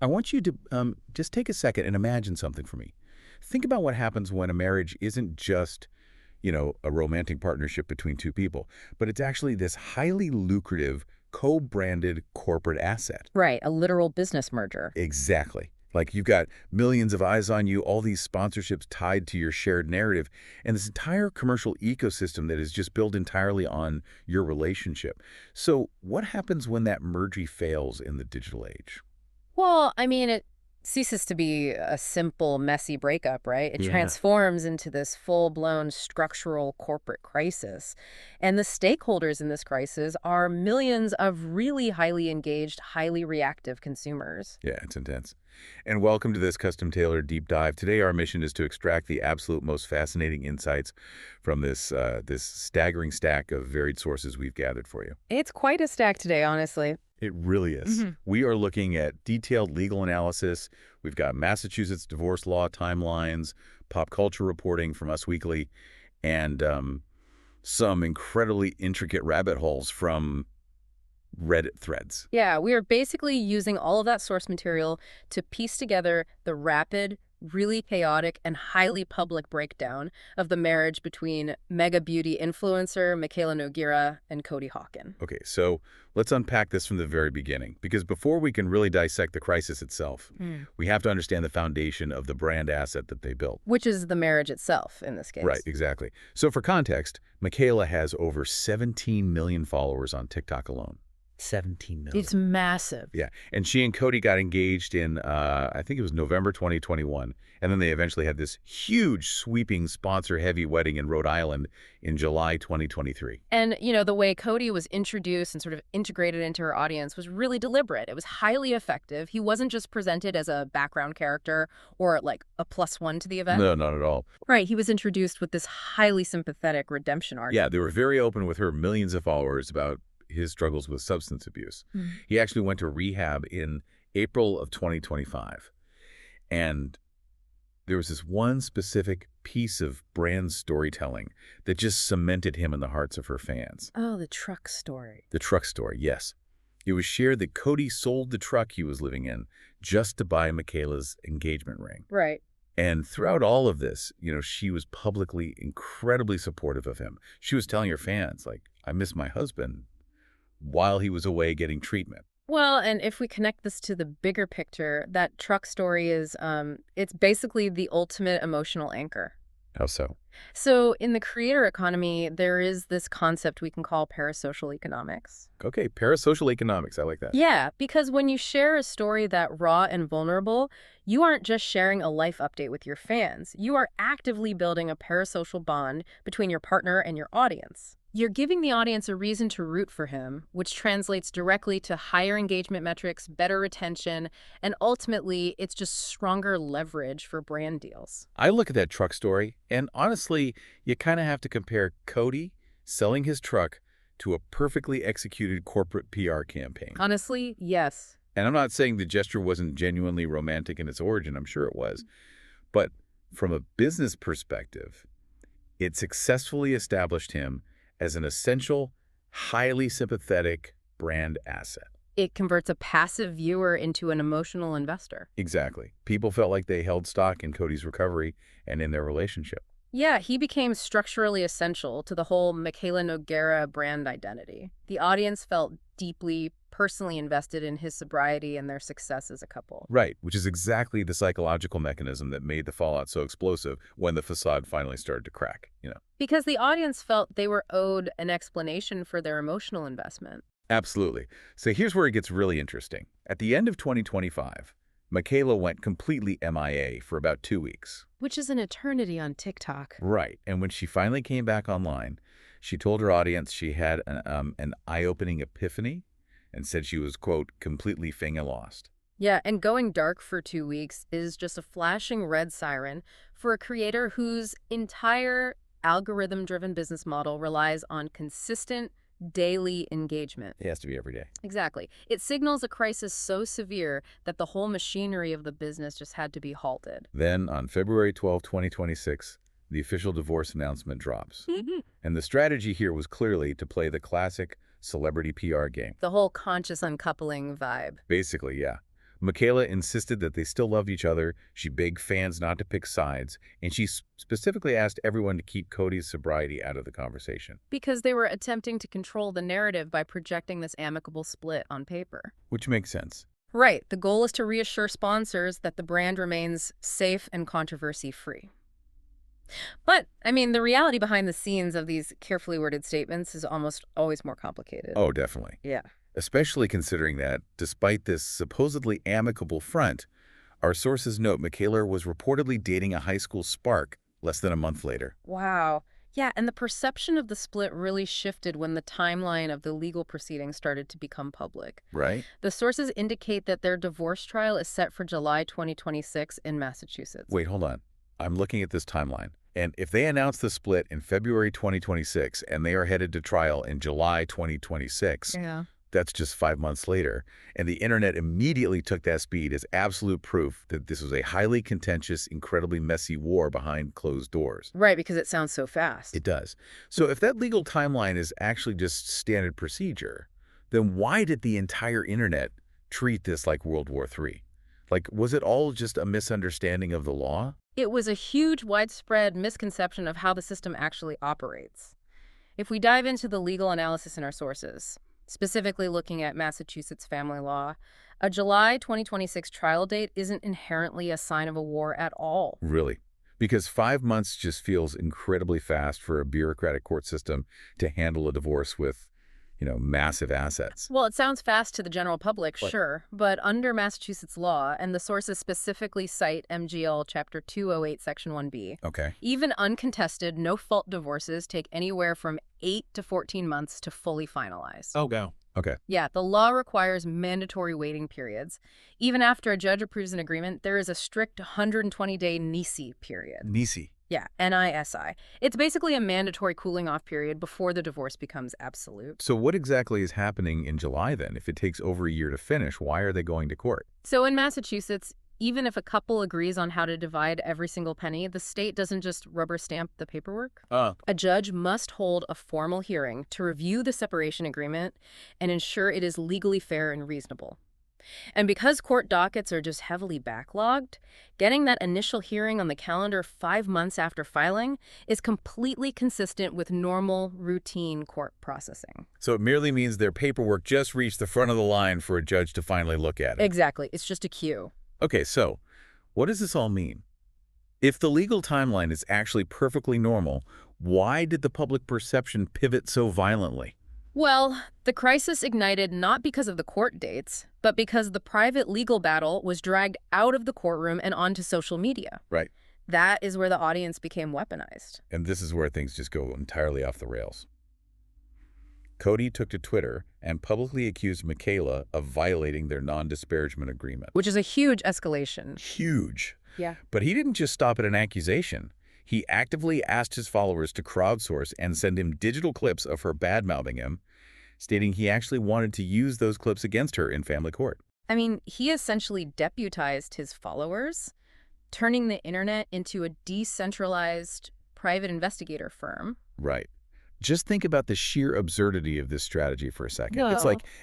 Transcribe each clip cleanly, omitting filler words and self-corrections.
I want you to just take a second and imagine something for me. Think about what happens when a marriage isn't just, a romantic partnership between two people, but it's actually this highly lucrative, co-branded corporate asset. Right, a literal business merger. Exactly. Like you've got millions of eyes on you, all these sponsorships tied to your shared narrative, and this entire commercial ecosystem that is just built entirely on your relationship. So what happens when that merger fails in the digital age? Well, I mean, it ceases to be a simple, messy breakup, right? It Yeah. transforms into this full-blown structural corporate crisis. And the stakeholders in this crisis are millions of really highly engaged, highly reactive consumers. Yeah, it's intense. And welcome to this custom-tailored deep dive. Today, our mission is to extract the absolute most fascinating insights from this staggering stack of varied sources we've gathered for you. It's quite a stack today, honestly. It really is. Hmm. We are looking at detailed legal analysis. We've got Massachusetts divorce law timelines, pop culture reporting from Us Weekly, and some incredibly intricate rabbit holes from Reddit threads. Yeah, we are basically using all of that source material to piece together the rapid, really chaotic, and highly public breakdown of the marriage between mega beauty influencer Mikayla Nogueira and Cody Hawken. Okay, so let's unpack this from the very beginning, because before we can really dissect the crisis itself, we have to understand the foundation of the brand asset that they built. Which is the marriage itself in this case. Right, exactly. So for context, Michaela has over 17 million followers on TikTok alone. 17 million. It's massive. Yeah, and she and Cody got engaged in, I think it was November 2021, and then they eventually had this huge, sweeping, sponsor-heavy wedding in Rhode Island in July 2023. And, the way Cody was introduced and sort of integrated into her audience was really deliberate. It was highly effective. He wasn't just presented as a background character or like a plus one to the event. No, not at all. Right, he was introduced with this highly sympathetic redemption arc. Yeah, they were very open with her millions of followers about his struggles with substance abuse. Mhm. He actually went to rehab in April of 2025. And there was this one specific piece of brand storytelling that just cemented him in the hearts of her fans. Oh, the truck story. The truck story, yes. It was shared that Cody sold the truck he was living in just to buy Michaela's engagement ring. Right. And throughout all of this, she was publicly incredibly supportive of him. She was telling her fans, like, I miss my husband, while he was away getting treatment. Well, and if we connect this to the bigger picture, that truck story is, it's basically the ultimate emotional anchor. How so? So in the creator economy, there is this concept we can call parasocial economics. Okay, parasocial economics. I like that. Yeah, because when you share a story that raw and vulnerable, you aren't just sharing a life update with your fans. You are actively building a parasocial bond between your partner and your audience. You're giving the audience a reason to root for him, which translates directly to higher engagement metrics, better retention, and ultimately, it's just stronger leverage for brand deals. I look at that truck story, and honestly, you kind of have to compare Cody selling his truck to a perfectly executed corporate PR campaign. Honestly, yes. And I'm not saying the gesture wasn't genuinely romantic in its origin. I'm sure it was. But from a business perspective, it successfully established him as an essential, highly sympathetic brand asset. It converts a passive viewer into an emotional investor. Exactly. People felt like they held stock in Cody's recovery and in their relationship. Yeah, he became structurally essential to the whole Mikayla Nogueira brand identity. The audience felt deeply, personally invested in his sobriety and their success as a couple. Right, which is exactly the psychological mechanism that made the fallout so explosive when the facade finally started to crack. Because the audience felt they were owed an explanation for their emotional investment. Absolutely. So here's where it gets really interesting. At the end of 2025, Michaela went completely MIA for about 2 weeks. Which is an eternity on TikTok. Right. And when she finally came back online, she told her audience she had an eye-opening epiphany and said she was, quote, completely finga lost. Yeah, and going dark for 2 weeks is just a flashing red siren for a creator whose entire algorithm-driven business model relies on consistent, daily engagement. It has to be every day. Exactly. It signals a crisis so severe that the whole machinery of the business just had to be halted. Then, on February 12, 2026, the official divorce announcement drops. And the strategy here was clearly to play the classic celebrity PR game. The whole conscious uncoupling vibe. Basically, yeah. Mikayla insisted that they still loved each other. She begged fans not to pick sides, and she specifically asked everyone to keep Cody's sobriety out of the conversation. Because they were attempting to control the narrative by projecting this amicable split on paper. Which makes sense. Right. The goal is to reassure sponsors that the brand remains safe and controversy-free. But, I mean, the reality behind the scenes of these carefully worded statements is almost always more complicated. Oh, definitely. Yeah. Especially considering that, despite this supposedly amicable front, our sources note Mikayla was reportedly dating a high school spark less than a month later. Wow. Yeah, and the perception of the split really shifted when the timeline of the legal proceedings started to become public. Right? The sources indicate that their divorce trial is set for July 2026 in Massachusetts. Wait, hold on. I'm looking at this timeline. And if they announce the split in February 2026 and they are headed to trial in July 2026, Yeah. that's just 5 months later. And the internet immediately took that speed as absolute proof that this was a highly contentious, incredibly messy war behind closed doors. Right, because it sounds so fast. It does. So if that legal timeline is actually just standard procedure, then why did the entire internet treat this like World War III? Like, was it all just a misunderstanding of the law? It was a huge, widespread misconception of how the system actually operates. If we dive into the legal analysis in our sources, specifically looking at Massachusetts family law, a July 2026 trial date isn't inherently a sign of a war at all. Really? Because 5 months just feels incredibly fast for a bureaucratic court system to handle a divorce with, massive assets. Well, it sounds fast to the general public, What? sure, but under Massachusetts law, and the sources specifically cite MGL Chapter 208, Section 1B, Okay. even uncontested, no-fault divorces take anywhere from 8 to 14 months to fully finalize. Oh, go. Okay. Yeah, the law requires mandatory waiting periods. Even after a judge approves an agreement, there is a strict 120-day NISI period. Nisi. Yeah, NISI. It's basically a mandatory cooling-off period before the divorce becomes absolute. So what exactly is happening in July then? If it takes over a year to finish, why are they going to court? So in Massachusetts, even if a couple agrees on how to divide every single penny, the state doesn't just rubber stamp the paperwork. A judge must hold a formal hearing to review the separation agreement and ensure it is legally fair and reasonable. And because court dockets are just heavily backlogged, getting that initial hearing on the calendar 5 months after filing is completely consistent with normal, routine court processing. So it merely means their paperwork just reached the front of the line for a judge to finally look at it. Exactly. It's just a queue. Okay, so what does this all mean? If the legal timeline is actually perfectly normal, why did the public perception pivot so violently? Well, the crisis ignited not because of the court dates, but because the private legal battle was dragged out of the courtroom and onto social media. Right. That is where the audience became weaponized. And this is where things just go entirely off the rails. Cody took to Twitter and publicly accused Mikayla of violating their non-disparagement agreement. Which is a huge escalation. Huge. Yeah. But he didn't just stop at an accusation. He actively asked his followers to crowdsource and send him digital clips of her bad-mouthing him, stating he actually wanted to use those clips against her in family court. I mean, he essentially deputized his followers, turning the internet into a decentralized private investigator firm. Right. Just think about the sheer absurdity of this strategy for a second. No.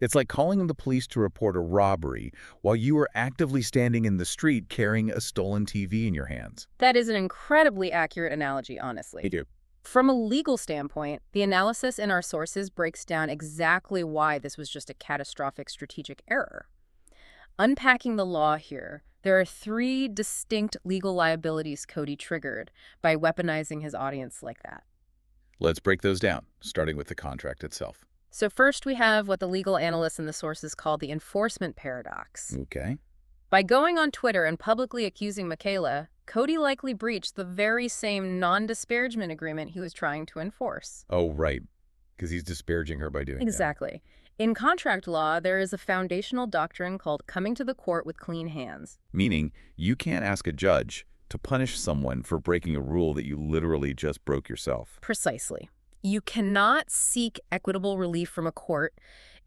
It's like calling the police to report a robbery while you are actively standing in the street carrying a stolen TV in your hands. That is an incredibly accurate analogy, honestly. You do. From a legal standpoint, the analysis in our sources breaks down exactly why this was just a catastrophic strategic error. Unpacking the law here, there are 3 distinct legal liabilities Cody triggered by weaponizing his audience like that. Let's break those down, starting with the contract itself. So first we have what the legal analysts in the sources call the enforcement paradox. Okay. By going on Twitter and publicly accusing Mikayla, Cody likely breached the very same non-disparagement agreement he was trying to enforce. Oh, right. Because he's disparaging her by doing that. Exactly. In contract law, there is a foundational doctrine called coming to the court with clean hands. Meaning, you can't ask a judge to punish someone for breaking a rule that you literally just broke yourself. Precisely. You cannot seek equitable relief from a court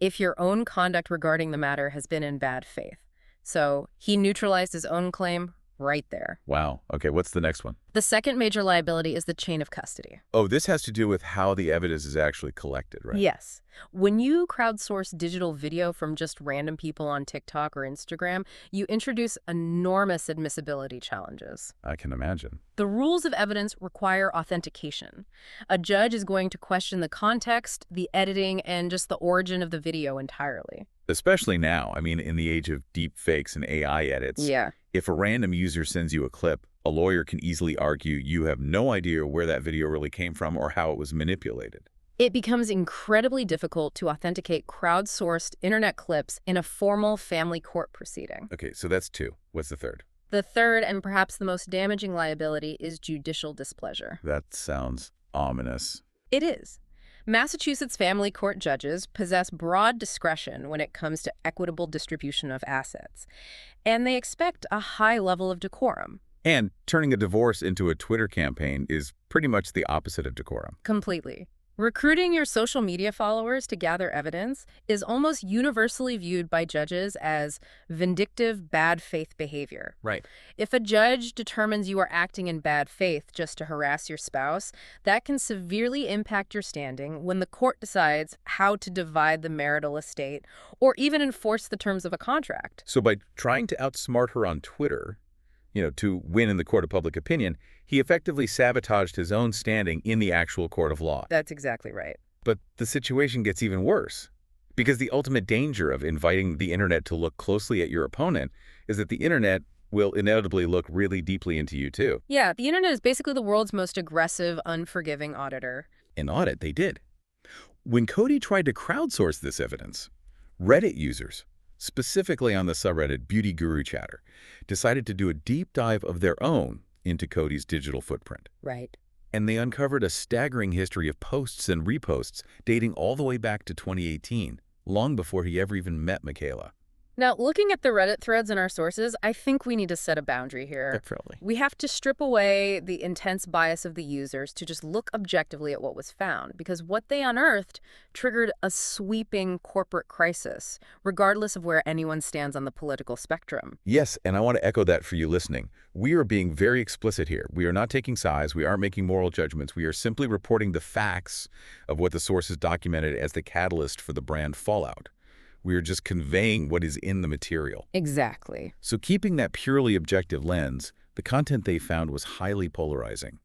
if your own conduct regarding the matter has been in bad faith. So he neutralized his own claim right there. Wow. Okay, what's the next one? The second major liability is the chain of custody. Oh, this has to do with how the evidence is actually collected, right? Yes. When you crowdsource digital video from just random people on TikTok or Instagram, you introduce enormous admissibility challenges. I can imagine. The rules of evidence require authentication. A judge is going to question the context, the editing, and just the origin of the video entirely. Especially now, I mean, in the age of deep fakes and AI edits. Yeah. If a random user sends you a clip, a lawyer can easily argue you have no idea where that video really came from or how it was manipulated. It becomes incredibly difficult to authenticate crowdsourced internet clips in a formal family court proceeding. Okay, so that's two. What's the third? The third, and perhaps the most damaging liability, is judicial displeasure. That sounds ominous. It is. Massachusetts family court judges possess broad discretion when it comes to equitable distribution of assets, and they expect a high level of decorum. And turning a divorce into a Twitter campaign is pretty much the opposite of decorum. Completely. Recruiting your social media followers to gather evidence is almost universally viewed by judges as vindictive, bad faith behavior. Right. If a judge determines you are acting in bad faith just to harass your spouse, that can severely impact your standing when the court decides how to divide the marital estate or even enforce the terms of a contract. So by trying to outsmart her on Twitter, to win in the court of public opinion, he effectively sabotaged his own standing in the actual court of law. That's exactly right. But the situation gets even worse, because the ultimate danger of inviting the internet to look closely at your opponent is that the internet will inevitably look really deeply into you too. Yeah, the internet is basically the world's most aggressive, unforgiving auditor. An audit they did. When Cody tried to crowdsource this evidence, Reddit users, specifically on the subreddit Beauty Guru Chatter, decided to do a deep dive of their own into Cody's digital footprint. Right. And they uncovered a staggering history of posts and reposts dating all the way back to 2018, long before he ever even met Mikayla. Now, looking at the Reddit threads in our sources, I think we need to set a boundary here. Definitely. We have to strip away the intense bias of the users to just look objectively at what was found, because what they unearthed triggered a sweeping corporate crisis, regardless of where anyone stands on the political spectrum. Yes, and I want to echo that for you listening. We are being very explicit here. We are not taking sides. We aren't making moral judgments. We are simply reporting the facts of what the sources documented as the catalyst for the brand fallout. We are just conveying what is in the material. Exactly. So keeping that purely objective lens, the content they found was highly polarizing.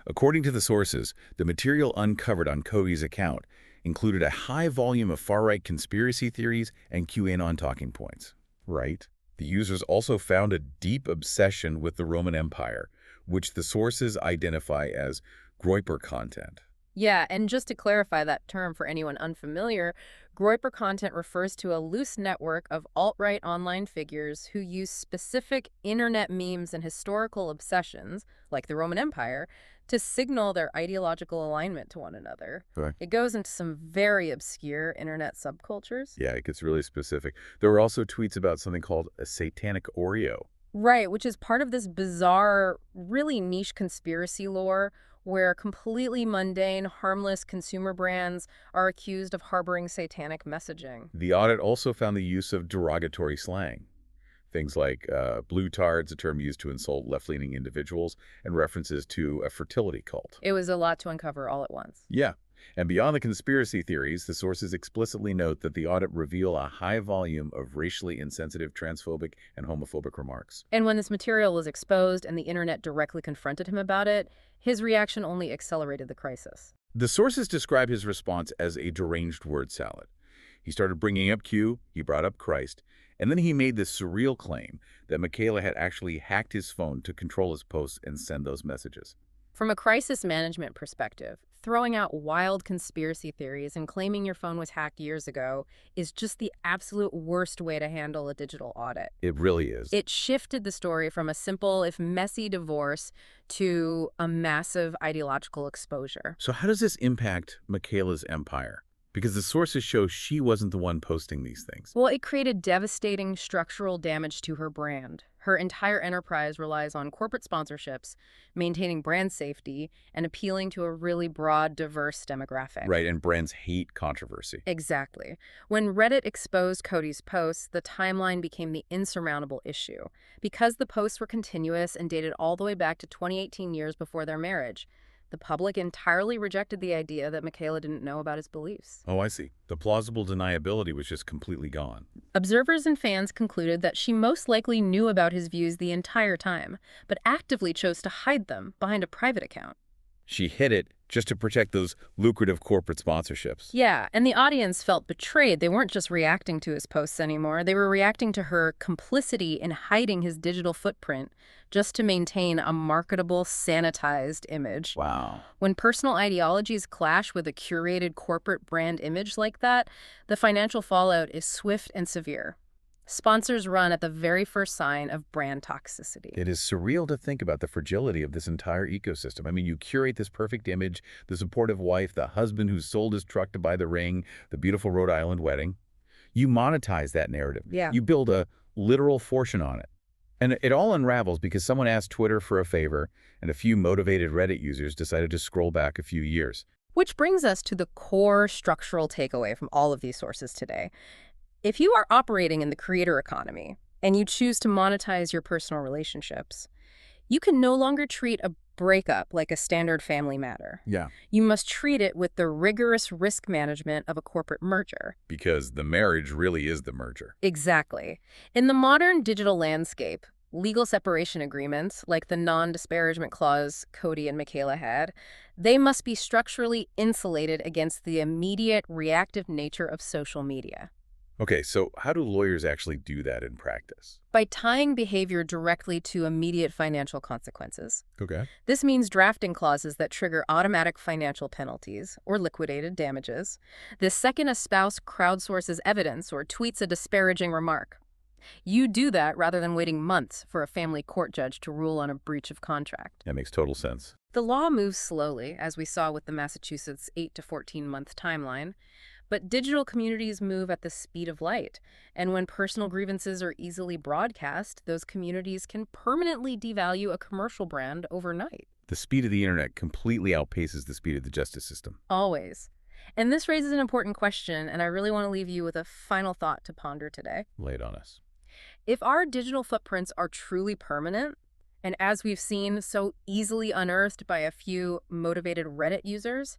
According to the sources, the material uncovered on Cody's account included a high volume of far-right conspiracy theories and QAnon talking points. Right. The users also found a deep obsession with the Roman Empire, which the sources identify as Groyper content. Yeah, and just to clarify that term for anyone unfamiliar, Groyper content refers to a loose network of alt-right online figures who use specific internet memes and historical obsessions, like the Roman Empire, to signal their ideological alignment to one another. Correct. It goes into some very obscure internet subcultures. Yeah, it gets really specific. There were also tweets about something called a satanic Oreo. Right, which is part of this bizarre, really niche conspiracy lore where completely mundane, harmless consumer brands are accused of harboring satanic messaging. The audit also found the use of derogatory slang. Things like blue tards, a term used to insult left-leaning individuals, and references to a fertility cult. It was a lot to uncover all at once. Yeah. And beyond the conspiracy theories, the sources explicitly note that the audit revealed a high volume of racially insensitive, transphobic, and homophobic remarks. And when this material was exposed and the internet directly confronted him about it, his reaction only accelerated the crisis. The sources describe his response as a deranged word salad. He started bringing up Q, he brought up Christ, and then he made this surreal claim that Mikayla had actually hacked his phone to control his posts and send those messages. From a crisis management perspective, throwing out wild conspiracy theories and claiming your phone was hacked years ago is just the absolute worst way to handle a digital audit. It really is. It shifted the story from a simple, if messy, divorce to a massive ideological exposure. So how does this impact Mikayla's empire? Because the sources show she wasn't the one posting these things. Well, it created devastating structural damage to her brand. Her entire enterprise relies on corporate sponsorships, maintaining brand safety, and appealing to a really broad, diverse demographic. Right, and brands hate controversy. Exactly. When Reddit exposed Cody's posts, the timeline became the insurmountable issue. Because the posts were continuous and dated all the way back to 2018, years before their marriage, the public entirely rejected the idea that Mikayla didn't know about his beliefs. Oh, I see. The plausible deniability was just completely gone. Observers and fans concluded that she most likely knew about his views the entire time, but actively chose to hide them behind a private account. She hid it just to protect those lucrative corporate sponsorships. Yeah, and the audience felt betrayed. They weren't just reacting to his posts anymore. They were reacting to her complicity in hiding his digital footprint just to maintain a marketable, sanitized image. Wow. When personal ideologies clash with a curated corporate brand image like that, the financial fallout is swift and severe. Sponsors run at the very first sign of brand toxicity. It is surreal to think about the fragility of this entire ecosystem. I mean, you curate this perfect image, the supportive wife, the husband who sold his truck to buy the ring, the beautiful Rhode Island wedding. You monetize that narrative. Yeah. You build a literal fortune on it. And it all unravels because someone asked Twitter for a favor, and a few motivated Reddit users decided to scroll back a few years. Which brings us to the core structural takeaway from all of these sources today. If you are operating in the creator economy and you choose to monetize your personal relationships, you can no longer treat a breakup like a standard family matter. Yeah. You must treat it with the rigorous risk management of a corporate merger. Because the marriage really is the merger. Exactly. In the modern digital landscape, legal separation agreements, like the non-disparagement clause Cody and Mikayla had, they must be structurally insulated against the immediate reactive nature of social media. Okay, so how do lawyers actually do that in practice? By tying behavior directly to immediate financial consequences. Okay. This means drafting clauses that trigger automatic financial penalties or liquidated damages the second a spouse crowdsources evidence or tweets a disparaging remark. You do that rather than waiting months for a family court judge to rule on a breach of contract. That makes total sense. The law moves slowly, as we saw with the Massachusetts 8 to 14-month timeline. But digital communities move at the speed of light, and when personal grievances are easily broadcast, those communities can permanently devalue a commercial brand overnight. The speed of the internet completely outpaces the speed of the justice system. Always. And this raises an important question, and I really want to leave you with a final thought to ponder today. Lay it on us. If our digital footprints are truly permanent, and as we've seen, so easily unearthed by a few motivated Reddit users,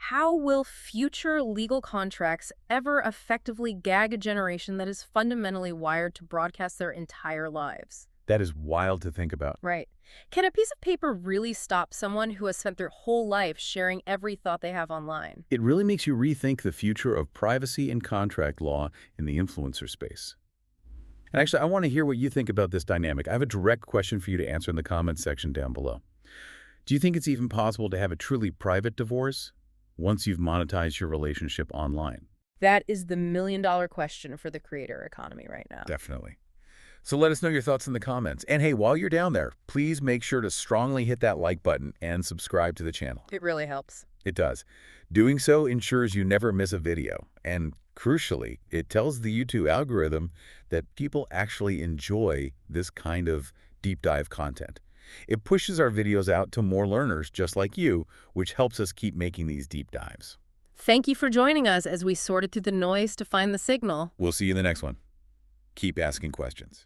how will future legal contracts ever effectively gag a generation that is fundamentally wired to broadcast their entire lives? That is wild to think about. Right. Can a piece of paper really stop someone who has spent their whole life sharing every thought they have online? It really makes you rethink the future of privacy and contract law in the influencer space. And actually, I want to hear what you think about this dynamic. I have a direct question for you to answer in the comments section down below. Do you think it's even possible to have a truly private divorce once you've monetized your relationship online? That is the million-dollar question for the creator economy right now. Definitely. So let us know your thoughts in the comments. And hey, while you're down there, please make sure to strongly hit that like button and subscribe to the channel. It really helps. It does. Doing so ensures you never miss a video. And crucially, it tells the YouTube algorithm that people actually enjoy this kind of deep dive content. It pushes our videos out to more learners just like you, which helps us keep making these deep dives. Thank you for joining us as we sorted through the noise to find the signal. We'll see you in the next one. Keep asking questions.